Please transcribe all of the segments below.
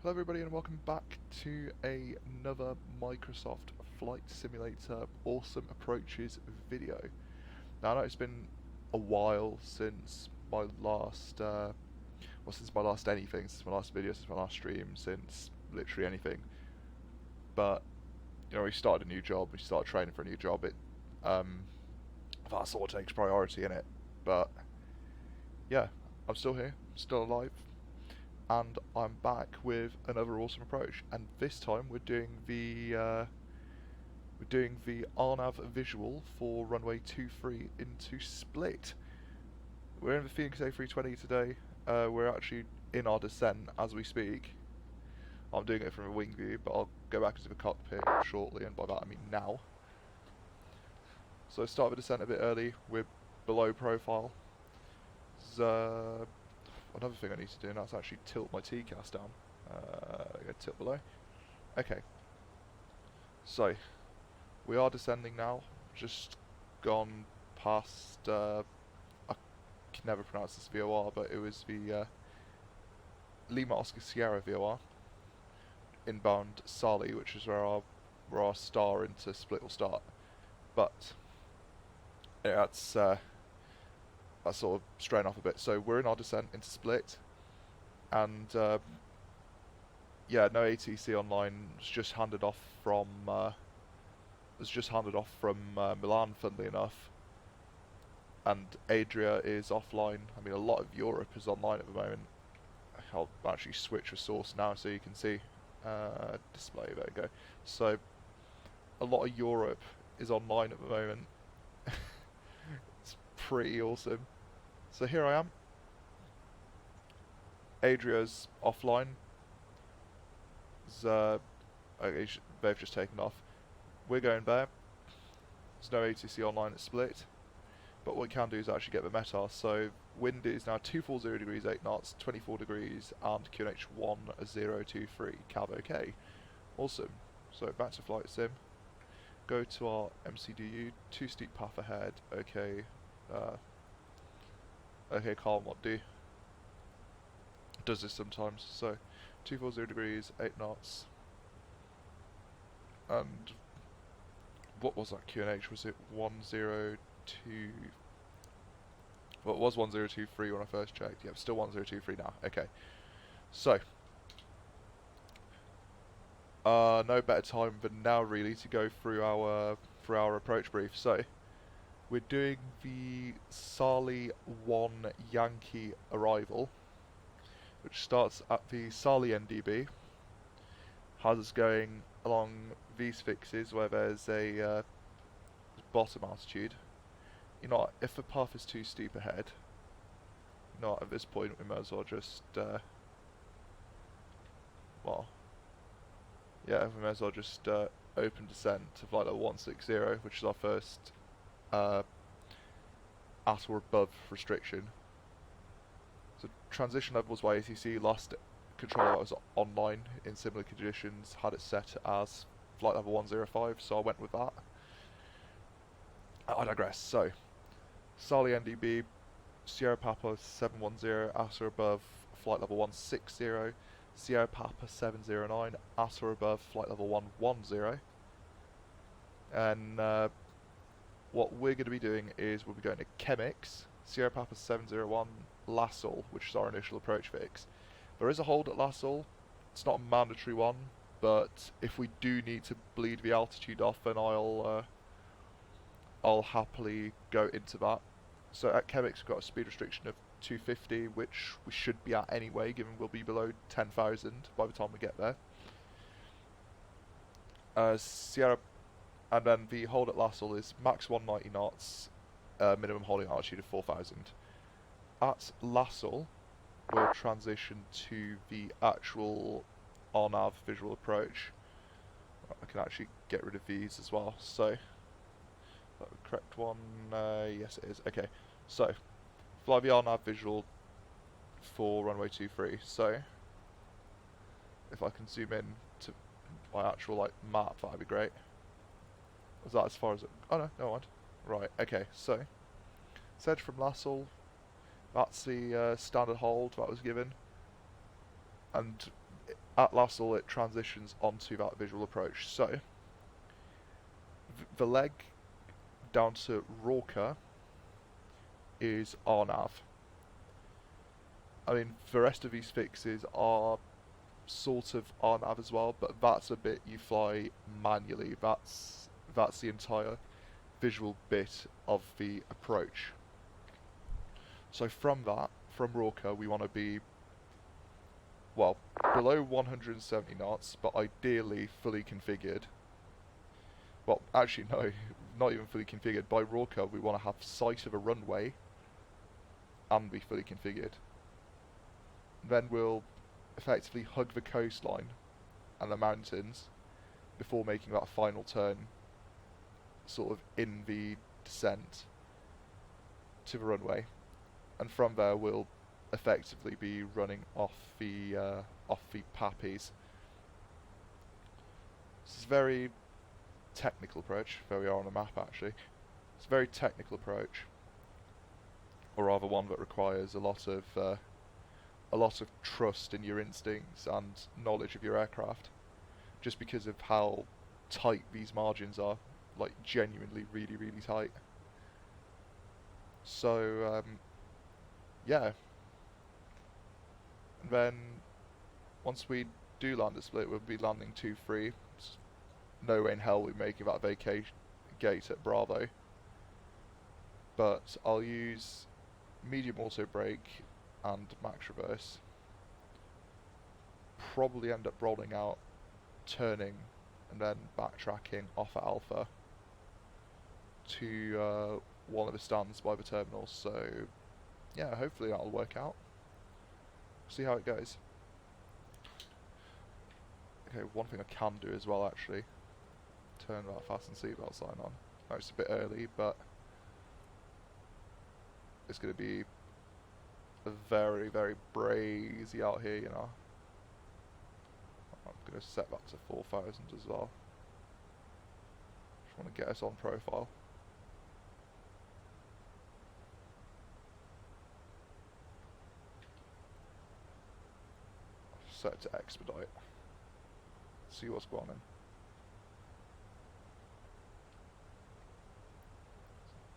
Hello everybody and welcome back to another Microsoft Flight Simulator Awesome Approaches video. Now I know it's been a while since my last, since my last video, since my last stream, since literally anything. But, you know, we started a new job, we started training for a new job, that sort of takes priority in it. But, yeah, I'm still here, still alive. And I'm back with another awesome approach, and this time we're doing the RNAV visual for runway 23 into Split. We're in the Fenix A320 today. We're actually in our descent as we speak. I'm doing it from a wing view, but I'll go back into the cockpit shortly, and by that I mean now. So start the descent a bit early. We're below profile. Another thing I need to do, and that's actually tilt my TCAS down. Tilt below. Okay. So, we are descending now. Just gone past, I can never pronounce this VOR, but it was the Lima Oscar Sierra VOR. Inbound Sali, which is where our star into Split will start. But, yeah, that's sort of straying off a bit. So we're in our descent into Split, and yeah, no ATC online. Was just handed off from Milan, funnily enough, and Adria is offline. I mean, a lot of Europe is online at the moment. I'll actually switch a source now so you can see display. There we go. So a lot of Europe is online at the moment. It's pretty awesome. So here I am. Adria's offline. They've just taken off. We're going there. There's no ATC online at Split. But what we can do is actually get the METAR. So wind is now 240 degrees, 8 knots, 24 degrees, and QNH 1023. Cav OK. Awesome. So back to flight sim. Go to our MCDU. Too steep path ahead. Okay. Okay, calm, what do? Does this sometimes. So, 240 degrees, 8 knots. And what was that QNH? Was it 102? Well, it was 1023 when I first checked. Yeah, it's still 1023 now. Okay. So, no better time than now, really, to go through our approach brief. So, we're doing the Sali 1 Yankee arrival, which starts at the Sali NDB, has us going along these fixes where there's a bottom altitude. You know, if the path is too steep ahead, you know, at this point we might as well just, well, yeah, we may as well just open descent to flight level 160, which is our first at or above restriction. So transition levels by ATC, last controller that was online in similar conditions had it set as flight level 105, so I went with that. I digress. So Sali NDB, Sierra Papa 710 at or above flight level 160, Sierra Papa 709 at or above flight level 110, and what we're going to be doing is we'll be going to Chemix, Sierra Papa 701, Lassal, which is our initial approach fix. There is a hold at Lassal. It's not a mandatory one, but if we do need to bleed the altitude off, then I'll happily go into that. So at Chemix we've got a speed restriction of 250, which we should be at anyway, given we'll be below 10,000 by the time we get there. And then the hold at Lassal is max 190 knots, minimum holding altitude of 4,000. At Lassal, we'll transition to the actual RNAV visual approach. I can actually get rid of these as well. So, is that the correct one? Yes, it is. Okay, so fly the RNAV visual for runway 23. So, if I can zoom in to my actual map, that'd be great. Was that as far as it? Oh no, never mind. Right, okay, so Sedge from Lassal, that's the standard hold that was given, and at Lassell it transitions onto that visual approach. So the leg down to Rorca is RNAV. I mean, the rest of these fixes are sort of RNAV as well, but that's a bit you fly manually. That's the entire visual bit of the approach. So from Rorca, we want to be, well, below 170 knots, but ideally fully configured. Well, actually no, not even fully configured. By Rorca, we want to have sight of a runway and be fully configured. Then we'll effectively hug the coastline and the mountains before making that final turn, sort of in the descent to the runway, and from there we'll effectively be running off the pappies. This is a very technical approach. There we are on the map actually. It's a very technical approach, or rather one that requires a lot of trust in your instincts and knowledge of your aircraft, just because of how tight these margins are, like genuinely really, really tight. So, yeah. And then, once we do land a split, we'll be landing 2-3. No way in hell we're making that vacation gate at Bravo. But I'll use medium auto brake and max reverse. Probably end up rolling out, turning, and then backtracking off at Alpha to one of the stands by the terminal. So yeah, hopefully that'll work out. See how it goes. Okay, one thing I can do as well actually, turn that fasten seatbelt sign on. No, it's a bit early, but it's going to be very, very brazy out here, you know. I'm going to set that to 4,000 as well. Just want to get us on profile. Set it to expedite. See what's going on.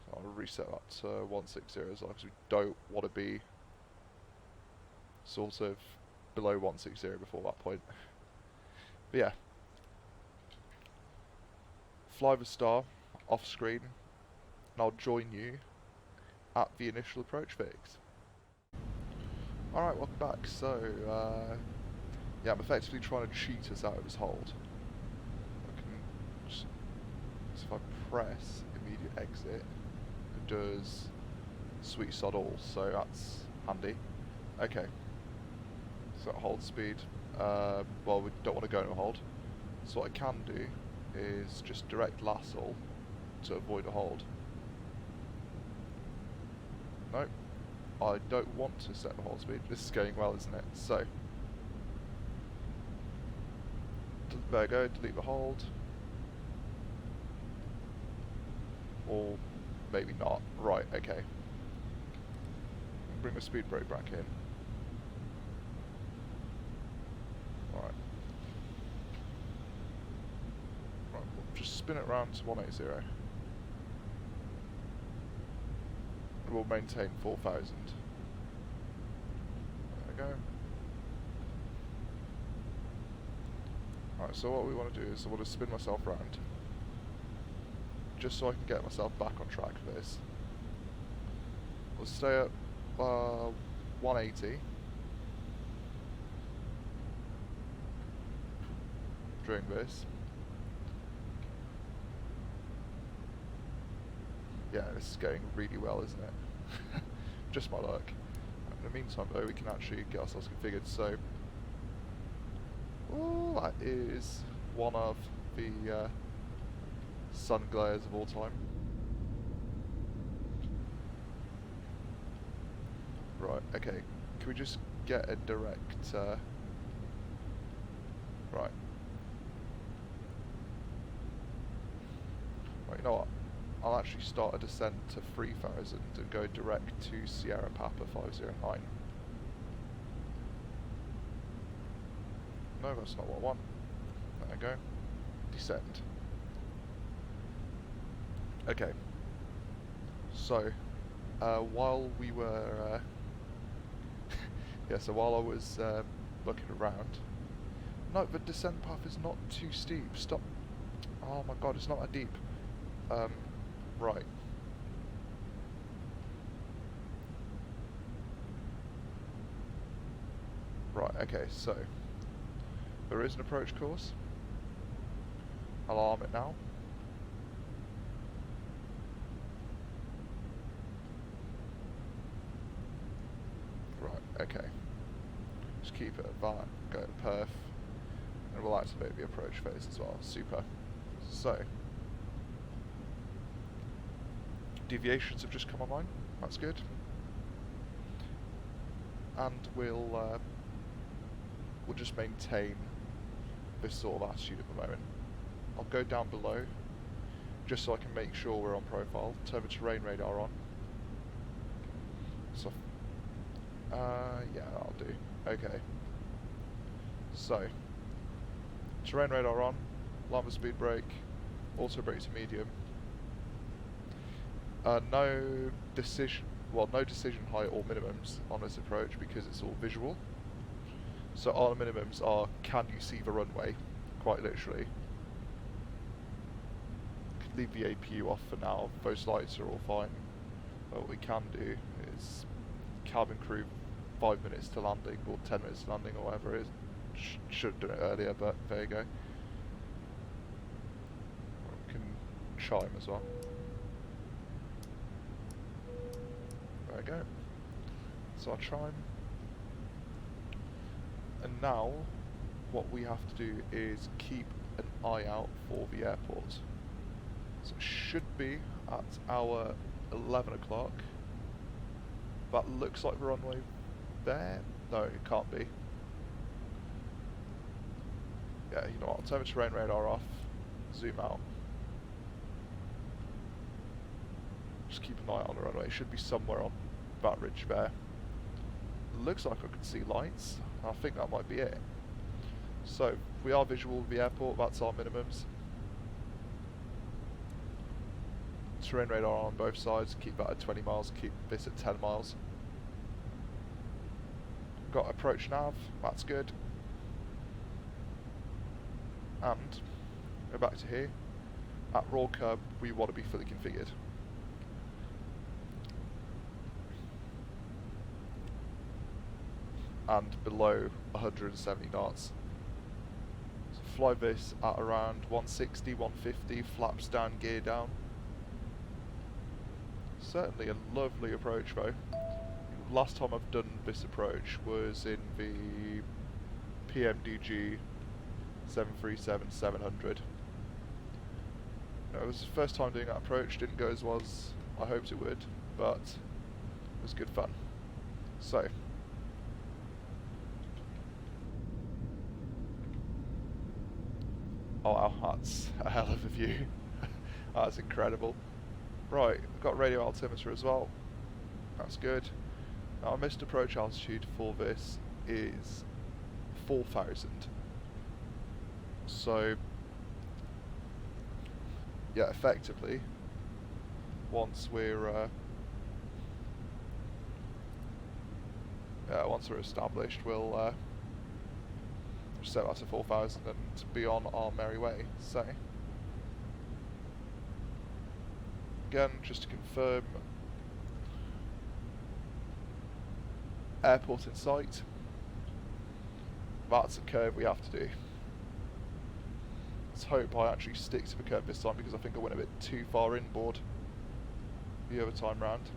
So I'll reset that to 160 as well, because we don't want to be sort of below 160 before that point. But yeah, fly the star off screen, and I'll join you at the initial approach fix. Alright, welcome back. So, yeah, I'm effectively trying to cheat us out of this hold. I can just, so if I press immediate exit, it does sweet sod all, so that's handy. Okay. So hold speed, well, we don't want to go into a hold, so what I can do is just direct lasso to avoid a hold. Nope, I don't want to set the hold speed. This is going well, isn't it? So there we go, delete the hold, or maybe not. Right, okay, bring the speed brake back in. Just spin it around to 180. And we'll maintain 4,000. There we go. Alright, so what we want to do is I want to spin myself round, just so I can get myself back on track for this. We'll stay at 180 during this. Yeah, this is going really well, isn't it? Just my luck. In the meantime, though, we can actually get ourselves configured. So, ooh, that is one of the sun glares of all time. Right, okay. Can we just get a direct... right. Right, you know what? I'll actually start a descent to 3,000 and go direct to Sierra Papa 509. no, that's not what I want. There we go. Descend. Okay. So, while we were, yeah, so while I was looking around, no, the descent path is not too steep. Stop. Oh my god, it's not that deep. Right. Right, okay, so there is an approach course. I'll arm it now. Right, okay. Just keep it at that, go to perf, and we'll activate the approach phase as well. Super. So, deviations have just come online, that's good. And we'll just maintain this sort of attitude at the moment. I'll go down below, just so I can make sure we're on profile. Turn the terrain radar on. So, yeah, that'll do. Okay. So, terrain radar on, lava speed brake, auto brake to medium. No decision height or minimums on this approach because it's all visual. So our minimums are, can you see the runway? Quite literally. Could leave the APU off for now, those lights are all fine. But what we can do is cabin crew 5 minutes to landing, or 10 minutes to landing, or whatever it is. Should have done it earlier, but there you go. We can chime as well. There we go. So I'll chime. And now, what we have to do is keep an eye out for the airport. So it should be at our 11 o'clock. That looks like the runway there. No, it can't be. Yeah, you know what, I'll turn the terrain radar off, zoom out. Just keep an eye on the runway, it should be somewhere on that ridge there. Looks like I can see lights, I think that might be it. So, we are visual of the airport, that's our minimums. Terrain radar on both sides, keep that at 20 miles, keep this at 10 miles. Got approach nav, that's good. And, go back to here, at roll curb we want to be fully configured. And below 170 knots. So fly this at around 160, 150, flaps down, gear down. Certainly a lovely approach though. Last time I've done this approach was in the PMDG 737-700. It was the first time doing that approach, didn't go as well as I hoped it would, but it was good fun. So, oh wow, that's a hell of a view. That's incredible. Right, we've got radio altimeter as well. That's good. Now our missed approach altitude for this is 4,000. So, yeah, effectively, once we're established, we'll set that to 4,000 and be on our merry way. So, again, just to confirm, airport in sight. That's a curve we have to do. Let's hope I actually stick to the curve this time because I think I went a bit too far inboard the other time round.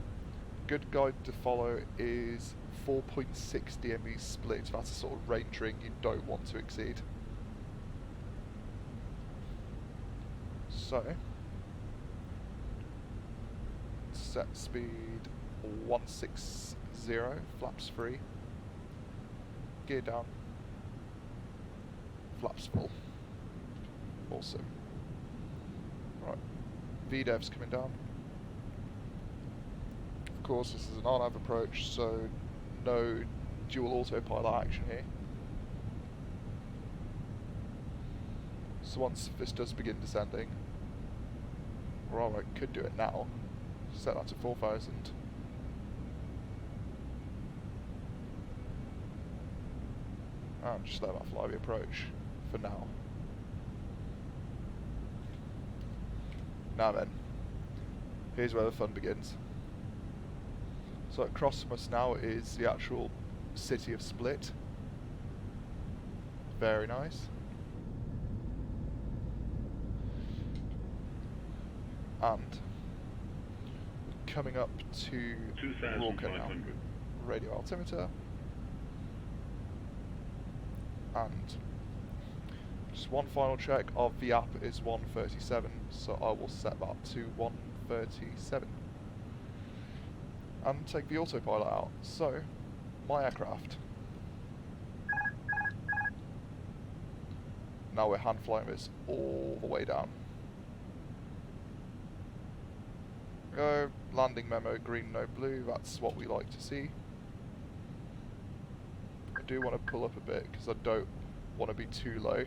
Good guide to follow is 4.6 DME split. That's a sort of range ring you don't want to exceed. So, set speed 160, flaps free, gear down, flaps full. Awesome. Right, VDEV's coming down. Of course, this is an RNAV approach, so no dual autopilot action here. So once this does begin descending, well, I could do it now. Set that to 4,000. And just let that fly the approach for now. Now then, here's where the fun begins. So across from us now is the actual city of Split. Very nice. And coming up to Rorke now. Radio altimeter. And just one final check of the app is 137, so I will set that to 137. And take the autopilot out. So, my aircraft. Now we're hand flying this all the way down. Go, landing memo, green, no blue, that's what we like to see. I do want to pull up a bit because I don't want to be too low.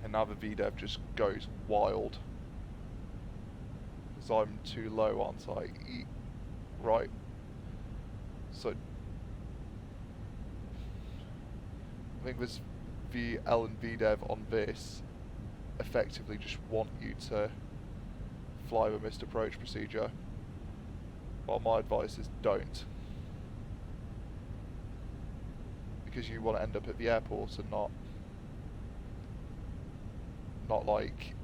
And now the VDev just goes wild. Because I'm too low, aren't I? Right. So I think this VL and VDev on this effectively just want you to fly the missed approach procedure. Well, my advice is don't. Because you want to end up at the airport and not like,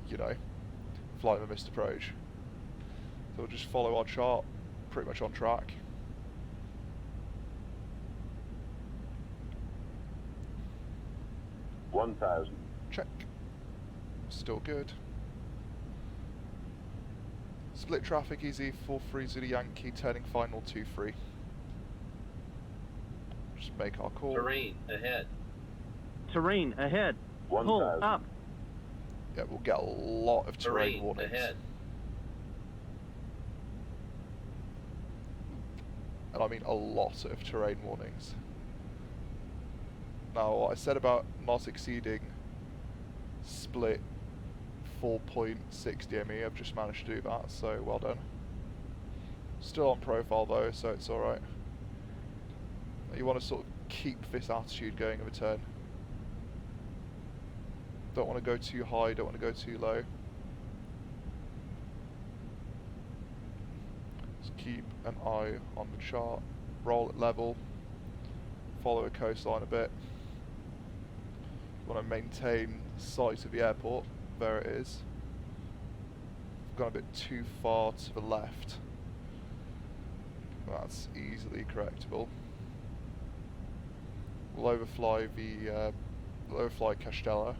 you know, flying the missed approach. So we'll just follow our chart, pretty much on track. $1,000. Check. Still good. Split traffic, easy, 4-3 Zulu Yankee, turning final 2-3. Just make our call. Terrain ahead. Terrain ahead. 1,000. Pull up. Yeah, we'll get a lot of terrain warnings. Ahead. And I mean a lot of terrain warnings. Now, what I said about not exceeding split 4.60 ME, I've just managed to do that, so well done. Still on profile though, so it's alright. You want to sort of keep this attitude going of a turn. Don't want to go too high, don't want to go too low. Just keep an eye on the chart, roll at level, follow a coastline a bit. Want to maintain sight of the airport. There it is. I've gone a bit too far to the left. That's easily correctable. We'll overfly Castella.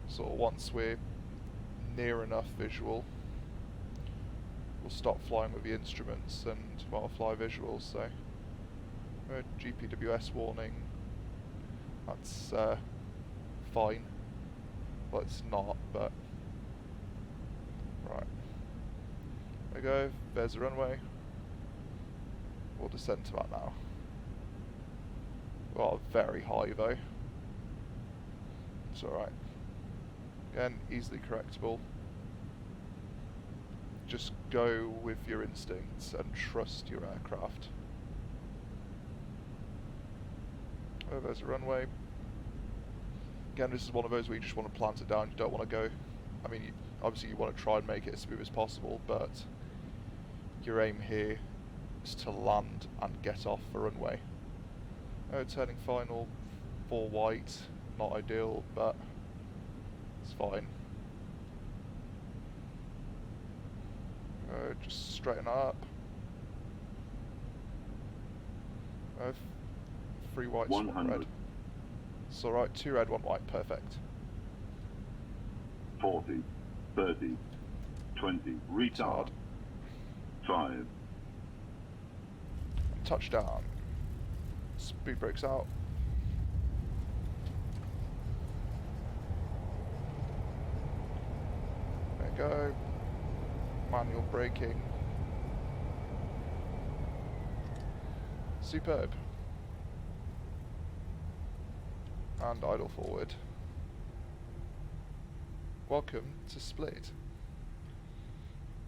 So once we're near enough visual, we'll stop flying with the instruments and well, fly visuals. So GPWS warning. That's fine. Well, it's not, but right. There we go. There's the runway. We'll descend to that now. Well, very high though. It's alright. Again, easily correctable. Just go with your instincts and trust your aircraft. Oh, there's a runway. Again, this is one of those where you just want to plant it down, you don't want to go. I mean, obviously you want to try and make it as smooth as possible, but your aim here is to land and get off the runway. Oh, turning final, 4 white, not ideal, but it's fine. Just straighten up. 3 white, 1 red. It's alright, 2 red, 1 white, perfect. 40, 30, 20, retard. 5. Touchdown. Speed brakes out. There you go. Manual braking. Superb. And idle forward. Welcome to Split.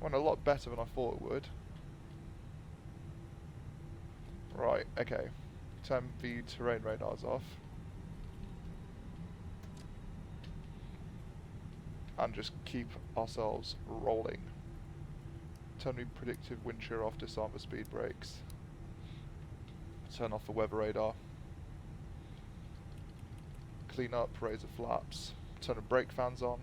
Went a lot better than I thought it would. Right, okay. Turn the terrain radars off. And just keep ourselves rolling. Turn the predictive wind shear off, disarm the speed brakes. Turn off the weather radar. Clean up, raise the flaps. Turn the brake fans on.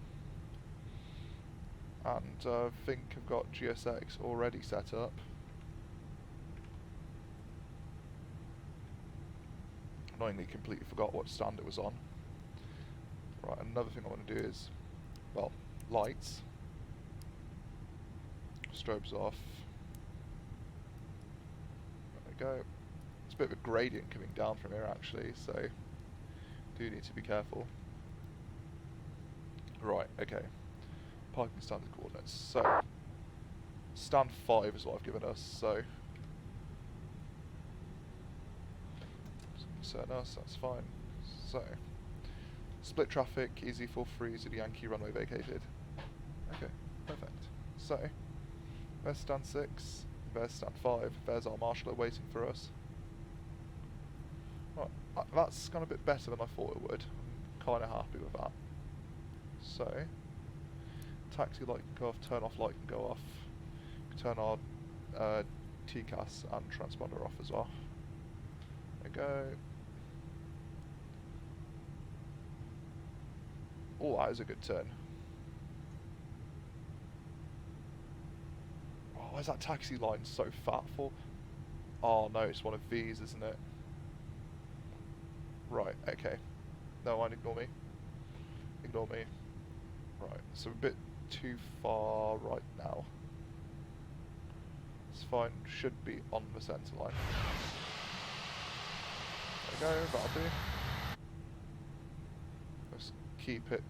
And I think I've got GSX already set up. Annoyingly completely forgot what stand it was on. Right, another thing I want to do is, well, lights. Strobes off. There we go. It's a bit of a gradient coming down from here actually, so do need to be careful. Right, okay. Parking standard coordinates. So, stand 5 is what I've given us, so certain us, that's fine. So, split traffic, easy for freeze to the Yankee runway vacated. Okay, perfect. So, there's stand 6, there's stand 5, there's our marshaller waiting for us. Right, that's gone a bit better than I thought it would. I'm kind of happy with that. So, taxi light can go off, turn off light can go off. Turn our TCAS and transponder off as well. There we go. Oh, that is a good turn. Oh, why is that taxi line so fat for? Oh no, it's one of these, isn't it? Right, okay. No mind, ignore me. Ignore me. Right, so a bit too far right now. It's fine, should be on the centre line. There we go, that'll do. Let's keep it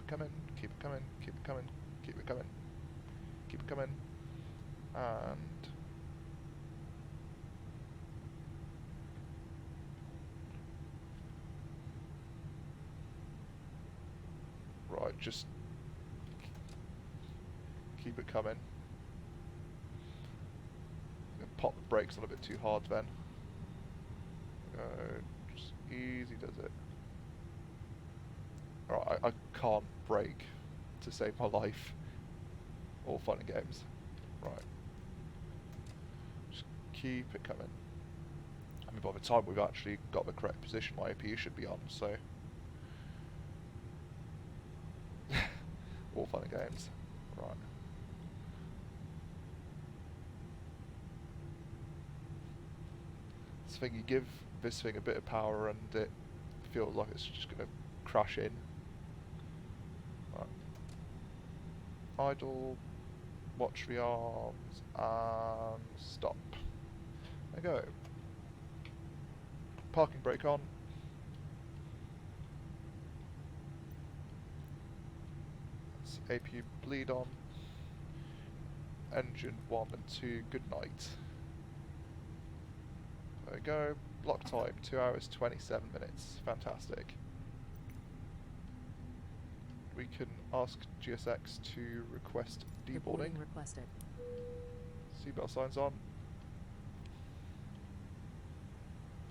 coming, keep it coming, keep it coming, keep it coming, keep it coming, and right, just keep it coming. Pop the brakes on a bit too hard then. Just easy does it. Alright, I can't brake to save my life. All fun and games. Right. Just keep it coming. I mean, by the time we've actually got the correct position, my APU should be on, so... all fun and games. Right. This thing, you give this thing a bit of power and it feels like it's just going to crash in. Right. Idle, watch the arms, and stop. There you go. Parking brake on. That's APU bleed on. Engine 1 and 2, good night. There we go. Block time, 2 hours, 27 minutes. Fantastic. We can ask GSX to request deboarding. Requested. Seatbelt signs on.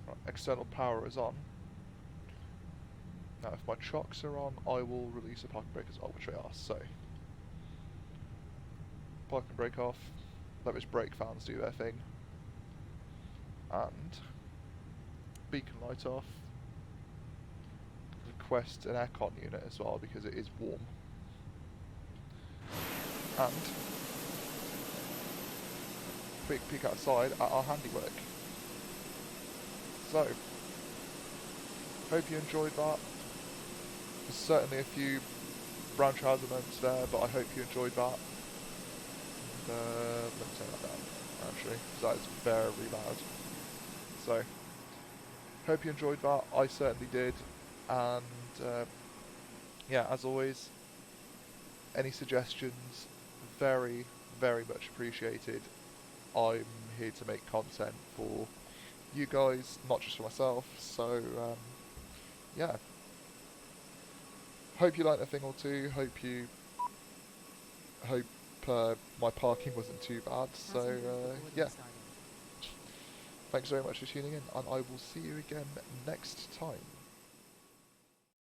Right, external power is on. Now if my chocks are on, I will release a parking brake as well, which they are, so. Parking brake off. Let those brake fans do their thing. And beacon light off. Request an aircon unit as well because it is warm. And quick peek outside at our handiwork. So, hope you enjoyed that. There's certainly a few brown trouser moments there, but I hope you enjoyed that. Let me turn that down, actually, because that is very loud. So, hope you enjoyed that. I certainly did. And, yeah, as always, any suggestions, very, very much appreciated. I'm here to make content for you guys, not just for myself. So yeah, hope you learnt a thing or two. Hope my parking wasn't too bad. So yeah, thanks very much for tuning in, and I will see you again next time.